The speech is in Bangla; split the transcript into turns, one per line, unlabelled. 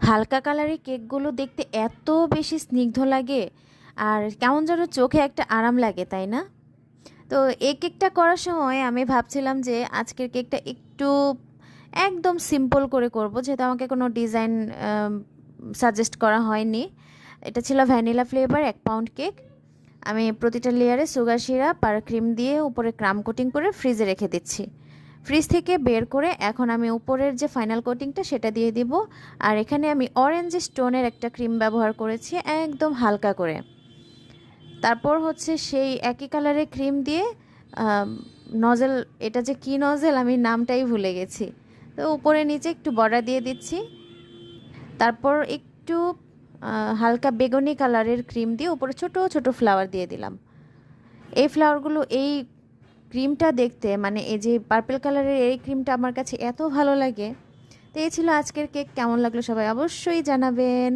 হালকা কালারের কেকগুলো দেখতে এত বেশি স্নিগ্ধ লাগে আর কেমন যেন চোখে একটা আরাম লাগে, তাই না? তো এই কেকটা করার সময় আমি ভাবছিলাম যে আজকের কেকটা একটু একদম সিম্পল করে করব, যেহেতু আমাকে কোনো ডিজাইন সাজেস্ট করা হয়নি। এটা ছিল ভ্যানিলা ফ্লেভার 1 পাউন্ড কেক। আমি প্রতিটা লেয়ারে সুগার সিরাপ আর ক্রিম দিয়ে উপরে ক্রাম কোটিং করে ফ্রিজে রেখে দিচ্ছি। ফ্রিজ থেকে বের করে এখন আমি উপরের যে ফাইনাল কোটিংটা সেটা দিয়ে দিব। আর এখানে আমি অরেঞ্জ স্টোনের একটা ক্রিম ব্যবহার করেছি একদম হালকা করে। তারপর হচ্ছে সেই একই কালারের ক্রিম দিয়ে নজেল, এটা যে কী নজেল আমি নামটাই ভুলে গেছি, তো উপরে নিচে একটু বর্ডার দিয়ে দিচ্ছি। তারপর একটু হালকা বেগুনি কালারের ক্রিম দিয়ে উপরে ছোট ছোট ফ্লাওয়ার দিয়ে দিলাম। এই ফ্লাওয়ারগুলো, এই ক্রিমটা দেখতে, মানে এই যে পার্পল কালারের এই ক্রিমটা আমার কাছে এত ভালো লাগে। তো এই ছিল আজকের কেক। কেমন লাগলো সবাই অবশ্যই জানাবেন।